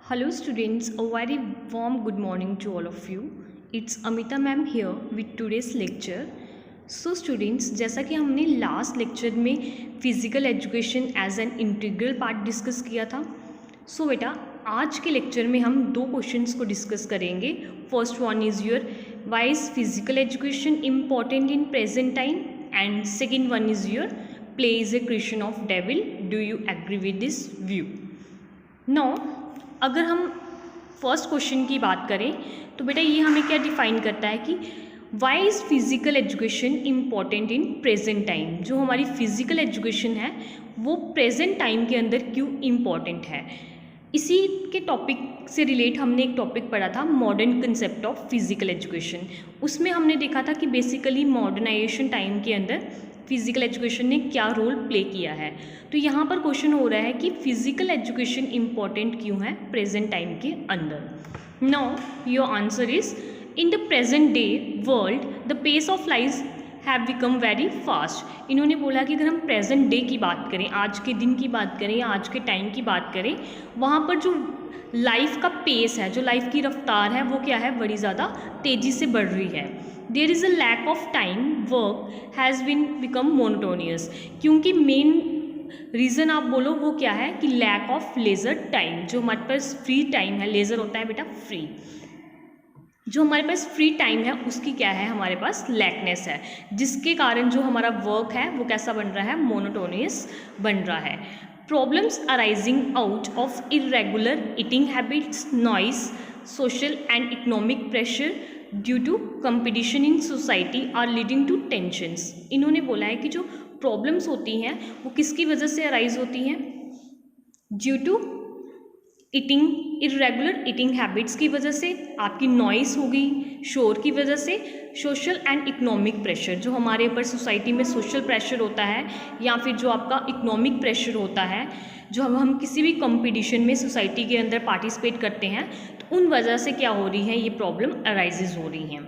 Hello students, a very warm good morning to all of you. It's Amita ma'am here with today's lecture. So students, जैसा कि हमने last lecture में physical education as an integral part discuss किया था, सो बेटा आज के lecture में हम दो क्वेश्चंस को डिस्कस करेंगे. First one is your why is physical education important in present time and second one is your play is a creation of devil. Do you agree with this view? No, अगर हम first question की बात करें तो बेटा ये हमें क्या डिफाइन करता है कि why is physical education important in present time. जो हमारी फिज़िकल एजुकेशन है वो प्रेजेंट टाइम के अंदर क्यों इम्पॉर्टेंट है. इसी के टॉपिक से रिलेट हमने एक टॉपिक पढ़ा था, modern concept of physical education. उसमें हमने देखा था कि बेसिकली मॉडर्नाइजेशन टाइम के अंदर फिज़िकल एजुकेशन ने क्या रोल प्ले किया है. तो यहाँ पर क्वेश्चन हो रहा है कि फिज़िकल एजुकेशन इम्पॉर्टेंट क्यों है प्रेजेंट टाइम के अंदर. Now your answer is in the present day world the pace of life have become very fast. इन्होंने बोला कि अगर हम प्रेजेंट डे की बात करें, आज के दिन की बात करें या आज के टाइम की बात करें, वहाँ पर जो लाइफ का पेस है, जो लाइफ की रफ्तार है, वो क्या है, बड़ी ज़्यादा तेज़ी से बढ़ रही है. There is a lack of time, work has become monotonous. क्योंकि मेन रीज़न आप बोलो वो क्या है कि लैक ऑफ लेज़र टाइम. जो हमारे पास फ्री टाइम है, लेज़र होता है बेटा फ्री, जो हमारे पास फ्री टाइम है उसकी क्या है, हमारे पास लैकनेस है, जिसके कारण जो हमारा वर्क है वो कैसा बन रहा है, मोनोटोनियस बन रहा है. Problems arising out of irregular eating habits, noise, social and economic pressure due to competition in society are leading to tensions. इन्होंने बोला है कि जो प्रॉब्लम्स होती हैं वो किसकी वजह से अराइज होती हैं, due to eating, irregular eating habits की वजह से, आपकी नॉइस हो गई, शोर की वजह से, सोशल एंड इकोनॉमिक प्रेशर, जो हमारे ऊपर सोसाइटी में सोशल प्रेशर होता है या फिर जो आपका इकोनॉमिक प्रेशर होता है, जो हम किसी भी कंपटीशन में सोसाइटी के अंदर पार्टिसिपेट करते हैं तो उन वजह से क्या हो रही है, ये प्रॉब्लम अराइजेज हो रही हैं.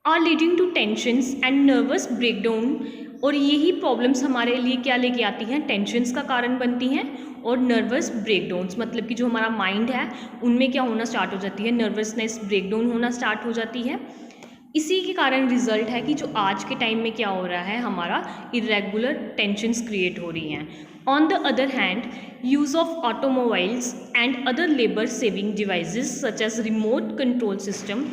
Are leading to tensions and nervous breakdown. और यही प्रॉब्लम्स हमारे लिए क्या लेके आती हैं, टेंशंस का कारण बनती हैं और नर्वस ब्रेकडाउन्स, मतलब कि जो हमारा माइंड है उनमें क्या होना स्टार्ट हो जाती है, नर्वसनेस, ब्रेकडाउन होना स्टार्ट हो जाती है. इसी के कारण रिजल्ट है कि जो आज के टाइम में क्या हो रहा है, हमारा इरेगुलर टेंशंस क्रिएट हो रही हैं. On the other hand, use of automobiles and other labour saving devices such as remote control system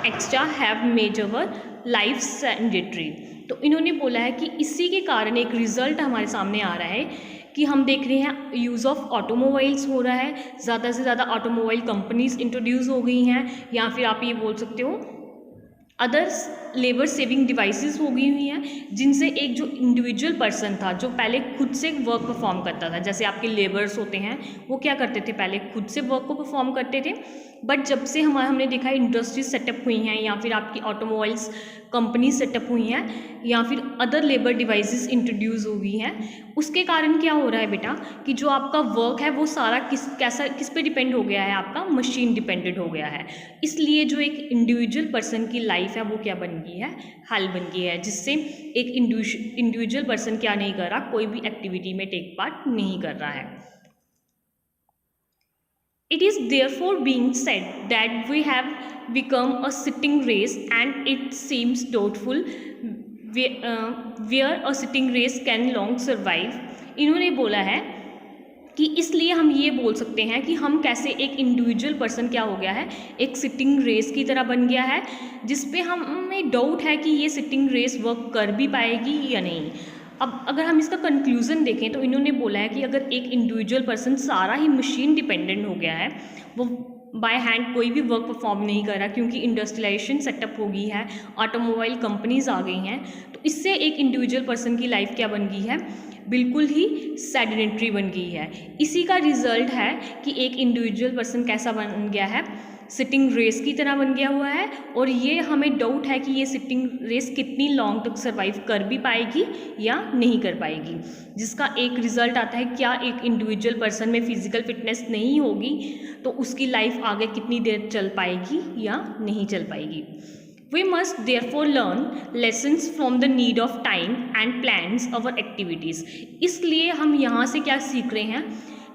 extra have made our life sedentary. तो इन्होंने बोला है कि इसी के कारण एक रिज़ल्ट हमारे सामने आ रहा है कि हम देख रहे हैं यूज़ ऑफ ऑटोमोबाइल्स हो रहा है, ज़्यादा से ज़्यादा ऑटोमोबाइल कंपनीज इंट्रोड्यूस हो गई हैं, या फिर आप ये बोल सकते हो अदर्स लेबर सेविंग डिवाइसेस हो गई हुई हैं, जिनसे एक जो इंडिविजुअल पर्सन था जो पहले खुद से वर्क परफॉर्म करता था, जैसे आपके लेबर्स होते हैं वो क्या करते थे, पहले खुद से वर्क को परफॉर्म करते थे, बट जब से हमने देखा इंडस्ट्रीज सेटअप हुई हैं या फिर आपकी ऑटोमोबाइल्स कंपनी सेटअप हुई हैं या फिर अदर लेबर डिवाइसेस इंट्रोड्यूस हो गई हैं, उसके कारण क्या हो रहा है बेटा कि जो आपका वर्क है वो सारा किस पे डिपेंड हो गया है, आपका मशीन डिपेंडेंट हो गया है. इसलिए जो एक इंडिविजुअल पर्सन की लाइफ है वो क्या बन गई है, हल बन गई है, जिससे एक इंडिविजुअल पर्सन क्या नहीं कर रहा, कोई भी एक्टिविटी में टेक पार्ट नहीं कर रहा है. It is therefore being said that we have become a sitting race, and it seems doubtful where a sitting race can long survive. इन्होंने बोला है कि इसलिए हम ये बोल सकते हैं कि हम कैसे एक इंडिविजुअल पर्सन क्या हो गया है, एक सिटिंग रेस की तरह बन गया है, जिसपे हमें डाउट है कि ये सिटिंग रेस वर्क कर भी पाएगी या नहीं. अब अगर हम इसका कंक्लूज़न देखें तो इन्होंने बोला है कि अगर एक इंडिविजुअल पर्सन सारा ही मशीन डिपेंडेंट हो गया है, वो बाय हैंड कोई भी वर्क परफॉर्म नहीं कर रहा क्योंकि इंडस्ट्रियलाइजेशन सेटअप हो गई है, ऑटोमोबाइल कंपनीज आ गई हैं, तो इससे एक इंडिविजुअल पर्सन की लाइफ क्या बन गई है, बिल्कुल ही सेडेंटरी बन गई है. इसी का रिजल्ट है कि एक इंडिविजुअल पर्सन कैसा बन गया है, सिटिंग रेस की तरह बन गया हुआ है. और ये हमें डाउट है कि ये सिटिंग रेस कितनी लॉन्ग तक सर्वाइव कर भी पाएगी या नहीं कर पाएगी, जिसका एक रिज़ल्ट आता है क्या एक इंडिविजुअल पर्सन में फिजिकल फिटनेस नहीं होगी तो उसकी लाइफ आगे कितनी देर चल पाएगी या नहीं चल पाएगी. We must therefore learn lessons from the need of time and plans our activities. इसलिए हम यहाँ से क्या सीख रहे हैं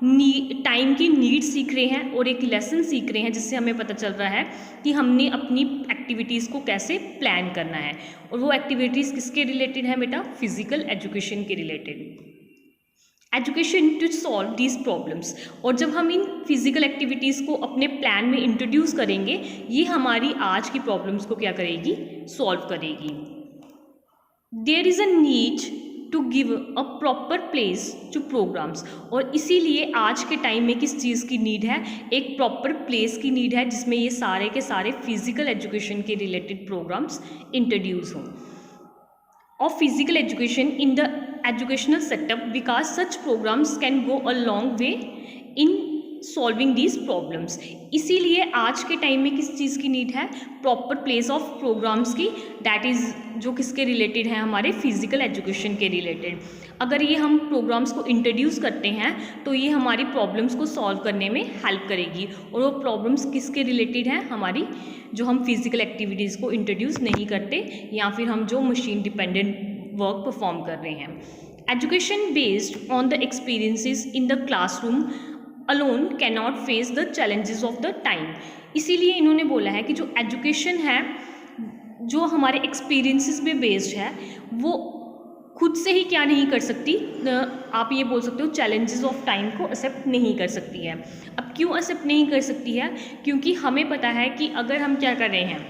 टाइम की नीड सीख रहे हैं और एक लेसन सीख रहे हैं, जिससे हमें पता चल रहा है कि हमने अपनी एक्टिविटीज़ को कैसे प्लान करना है। और वो एक्टिविटीज़ किसके रिलेटेड है बेटा? फिजिकल एजुकेशन के related. Education to solve these problems. और जब हम इन फिजिकल एक्टिविटीज़ को अपने प्लान में इंट्रोड्यूस करेंगे, ये हमारी आज की प्रॉब्लम्स को क्या करेगी? सॉल्व करेगी। There is a need to give a proper place to programmes. और इसीलिए आज के टाइम में किस चीज़ की नीड है? एक प्रॉपर प्लेस की नीड है, जिसमें ये सारे के सारे फिजिकल एजुकेशन के रिलेटेड प्रोग्राम्स इंट्रोड्यूस हों। Of physical education in the educational setup, because such programs can go a long way in solving these problems। इसीलिए आज के टाइम में किस चीज़ की नीड है? प्रॉपर प्लेस ऑफ प्रोग्राम्स की, दैट इज़ जो किसके रिलेटेड है? हमारे फिजिकल एजुकेशन के रिलेटेड। अगर ये हम प्रोग्राम्स को इंट्रोड्यूस करते हैं तो ये हमारी प्रॉब्लम्स को सॉल्व करने में हेल्प करेगी। और वो प्रॉब्लम्स किसके रिलेटेड हैं? हमारी जो हम फिजिकल एक्टिविटीज़ को इंट्रोड्यूस नहीं करते, या फिर हम जो मशीन डिपेंडेंट वर्क परफॉर्म कर रहे हैं। Education based on the experiences in the classroom alone can not face the challenges of the time. इसीलिए इन्होंने बोला है कि जो एजुकेशन है, जो हमारे एक्सपीरियंसेस पे बेस्ड है, वो खुद से ही क्या नहीं कर सकती, आप ये बोल सकते हो चैलेंजेस ऑफ टाइम को एक्सेप्ट नहीं कर सकती है। अब क्यों एक्सेप्ट नहीं कर सकती है? क्योंकि हमें पता है कि अगर हम क्या कर रहे हैं,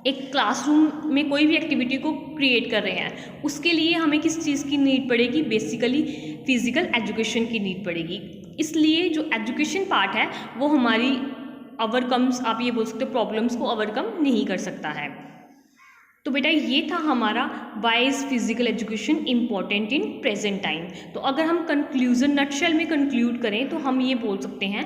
एक क्लासरूम में कोई भी एक्टिविटी को क्रिएट कर रहे हैं, उसके लिए हमें किस चीज़ की नीड पड़ेगी? बेसिकली फिजिकल एजुकेशन की नीड पड़ेगी। इसलिए जो एजुकेशन पार्ट है वो हमारी ओवरकम्स, आप ये बोल सकते हो, प्रॉब्लम्स को ओवरकम नहीं कर सकता है। तो बेटा ये था हमारा why is physical education important in present time. तो अगर हम कंक्लूजन नटशेल में कंक्लूड करें तो हम ये बोल सकते हैं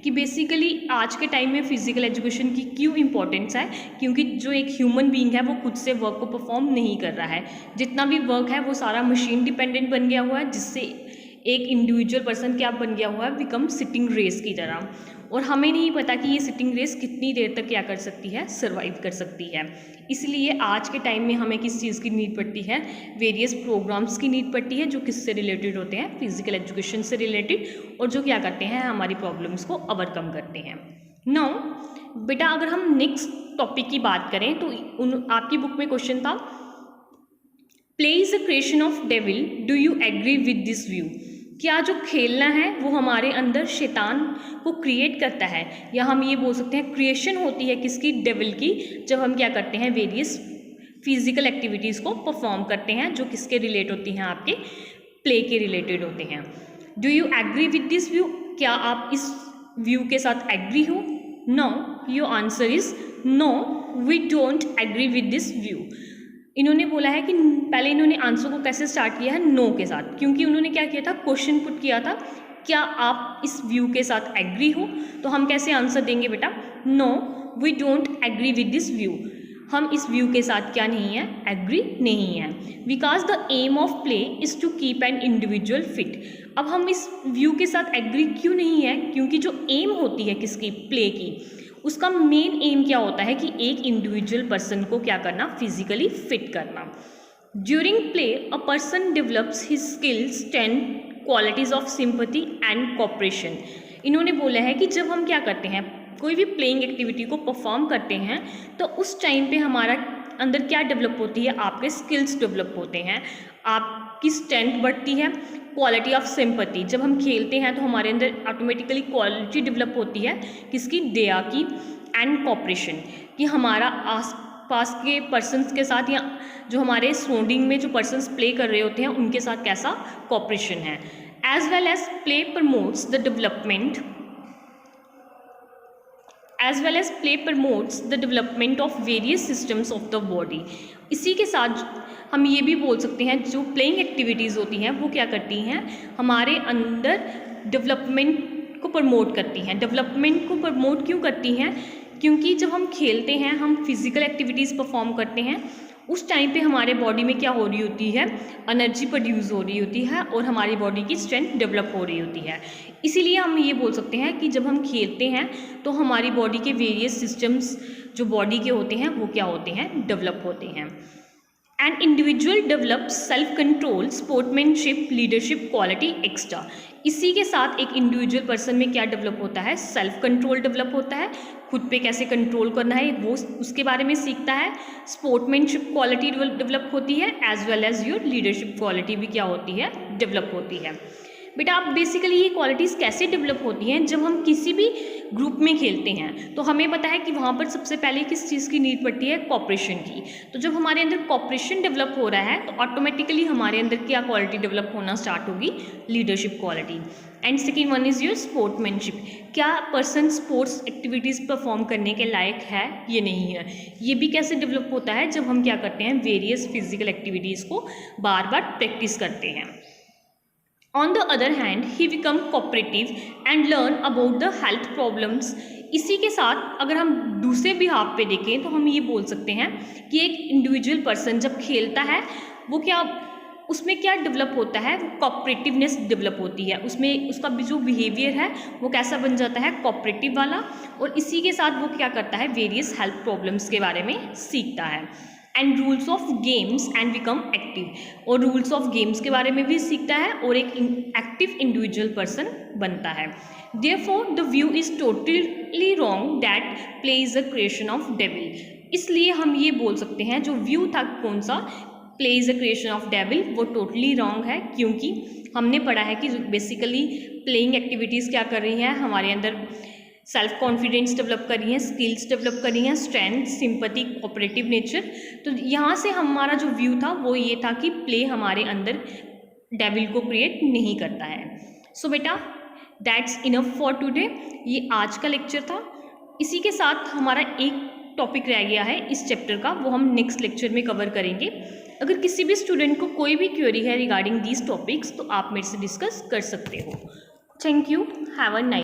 कि बेसिकली आज के टाइम में फिजिकल एजुकेशन की क्यों इम्पोर्टेंस है? क्योंकि जो एक ह्यूमन बीइंग है वो खुद से वर्क को परफॉर्म नहीं कर रहा है। जितना भी वर्क है वो सारा मशीन डिपेंडेंट बन गया हुआ है, जिससे एक इंडिविजुअल पर्सन क्या बन गया हुआ है? बिकम सिटिंग रेस की तरह। और हमें नहीं पता कि ये सिटिंग रेस कितनी देर तक क्या कर सकती है? सर्वाइव कर सकती है। इसलिए आज के टाइम में हमें किस चीज़ की नीड पड़ती है? वेरियस प्रोग्राम्स की नीड पड़ती है, जो किससे रिलेटेड होते हैं? फिजिकल एजुकेशन से रिलेटेड, और जो क्या करते हैं? हमारी प्रॉब्लम्स को ओवरकम करते हैं। नाउ बेटा अगर हम नेक्स्ट टॉपिक की बात करें तो आपकी बुक में क्वेश्चन था, play is a creation of devil, do you agree with this view? क्या जो खेलना है वो हमारे अंदर शैतान को क्रिएट करता है, या हम ये बोल सकते हैं क्रिएशन होती है किसकी? डेविल की, जब हम क्या करते हैं? वेरियस फिजिकल एक्टिविटीज़ को परफॉर्म करते हैं, जो किसके रिलेट होती हैं? आपके प्ले के रिलेटेड होते हैं। Do you agree with this view? क्या आप इस व्यू के साथ एग्री हो? No, your answer is no, we don't agree with this view. इन्होंने बोला है कि पहले इन्होंने आंसर को कैसे स्टार्ट किया है? नो के साथ, क्योंकि उन्होंने क्या किया था? क्वेश्चन पुट किया था, क्या आप इस व्यू के साथ एग्री हो? तो हम कैसे आंसर देंगे बेटा? No, we don't agree with this view. हम इस व्यू के साथ क्या नहीं है? एग्री नहीं है। Because the aim of play is to keep an individual fit. अब हम इस व्यू के साथ एग्री क्यों नहीं है? क्योंकि जो एम होती है किसकी? प्ले की, उसका मेन एम क्या होता है? कि एक इंडिविजुअल पर्सन को क्या करना? फिजिकली फिट करना। During play a person develops his skills, strength, qualities of sympathy and cooperation. इन्होंने बोला है कि जब हम क्या करते हैं, कोई भी प्लेइंग एक्टिविटी को परफॉर्म करते हैं, तो उस टाइम पे हमारा अंदर क्या डेवलप होती है? आपके स्किल्स डेवलप होते हैं, आपकी स्ट्रेंथ बढ़ती है, क्वालिटी ऑफ सिंपैथी। जब हम खेलते हैं तो हमारे अंदर ऑटोमेटिकली क्वालिटी डेवलप होती है किसकी? दया की। एंड कोऑपरेशन, कि हमारा आस पास के पर्सनस के साथ या जो हमारे सराउंडिंग में जो पर्सनस प्ले कर रहे होते हैं उनके साथ कैसा कोऑपरेशन है। As well as play promotes the development of various systems of the body. इसी के साथ हम ये भी बोल सकते हैं जो प्लेइंग एक्टिविटीज़ होती हैं वो क्या करती हैं? हमारे अंदर डेवलपमेंट को प्रमोट करती हैं। डेवलपमेंट को प्रमोट क्यों करती हैं? क्योंकि जब हम खेलते हैं, हम फिजिकल एक्टिविटीज़ परफॉर्म करते हैं, उस टाइम पे हमारे बॉडी में क्या हो रही होती है? एनर्जी प्रोड्यूस हो रही होती है और हमारी बॉडी की स्ट्रेंथ डेवलप हो रही होती है। इसीलिए हम ये बोल सकते हैं कि जब हम खेलते हैं तो हमारी बॉडी के वेरियस सिस्टम्स जो बॉडी के होते हैं वो क्या होते हैं? डेवलप होते हैं। An individual develop self control, sportsmanship, leadership quality extra. इसी के साथ एक इंडिविजुअल पर्सन में क्या डेवलप होता है, सेल्फ कंट्रोल डेवलप होता है, खुद पे कैसे कंट्रोल करना है वो उसके बारे में सीखता है। स्पोर्ट्समैनशिप क्वालिटी डेवलप होती है, as well as your leadership quality भी क्या होती है, डेवलप होती है। बेटा आप बेसिकली ये क्वालिटीज़ कैसे डेवलप होती हैं, जब हम किसी भी ग्रुप में खेलते हैं तो हमें पता है कि वहाँ पर सबसे पहले किस चीज़ की नीड पड़ती है, कॉपरेशन की। तो जब हमारे अंदर कॉपरेशन डेवलप हो रहा है तो ऑटोमेटिकली हमारे अंदर क्या क्वालिटी डेवलप होना स्टार्ट होगी, leadership quality. And second one is your sportsmanship. क्या पर्सन स्पोर्ट्स एक्टिविटीज़ परफॉर्म करने के लायक है, ये नहीं है। ये भी कैसे डेवलप होता है, जब हम क्या करते हैं, वेरियस फिजिकल एक्टिविटीज़ को बार बार प्रैक्टिस करते हैं। On the other hand, he become cooperative and learn about the health problems। इसी के साथ अगर हम दूसरे बिहाफ पे देखें तो हम ये बोल सकते हैं कि एक इंडिविजुअल पर्सन जब खेलता है वो क्या, उसमें क्या डेवलप होता है, वो कॉपरेटिवनेस डेवलप होती है, उसमें उसका जो बिहेवियर है वो कैसा बन जाता है, कॉपरेटिव वाला। और इसी के साथ वो क्या करता है, वेरियस हेल्थ प्रॉब्लम्स के बारे में सीखता है। And rules of games and become active. और रूल्स ऑफ गेम्स के बारे में भी सीखता है और एक एक्टिव इंडिविजुअल पर्सन बनता है। Therefore the view is totally wrong that play is a creation of devil. इसलिए हम ये बोल सकते हैं जो व्यू था कौन सा, play is a creation of devil, वो टोटली रॉन्ग है, क्योंकि हमने पढ़ा है कि बेसिकली प्लेइंग एक्टिविटीज़ क्या कर रही हैं, हमारे अंदर सेल्फ कॉन्फिडेंस डेवलप कर रही हैं, स्किल्स डेवलप कर रही हैं, स्ट्रेंथ, सिंपैथी, कोऑपरेटिव नेचर। तो यहाँ से हमारा जो व्यू था वो ये था कि प्ले हमारे अंदर डेविल को क्रिएट नहीं करता है। सो बेटा दैट्स इनफ फॉर टुडे। ये आज का लेक्चर था। इसी के साथ हमारा एक टॉपिक रह गया है इस चैप्टर का, वो हम नेक्स्ट लेक्चर में कवर करेंगे। अगर किसी भी स्टूडेंट को कोई भी क्वेरी है रिगार्डिंग दीज टॉपिक्स तो आप मेरे से डिस्कस कर सकते हो। Thank you, have a nice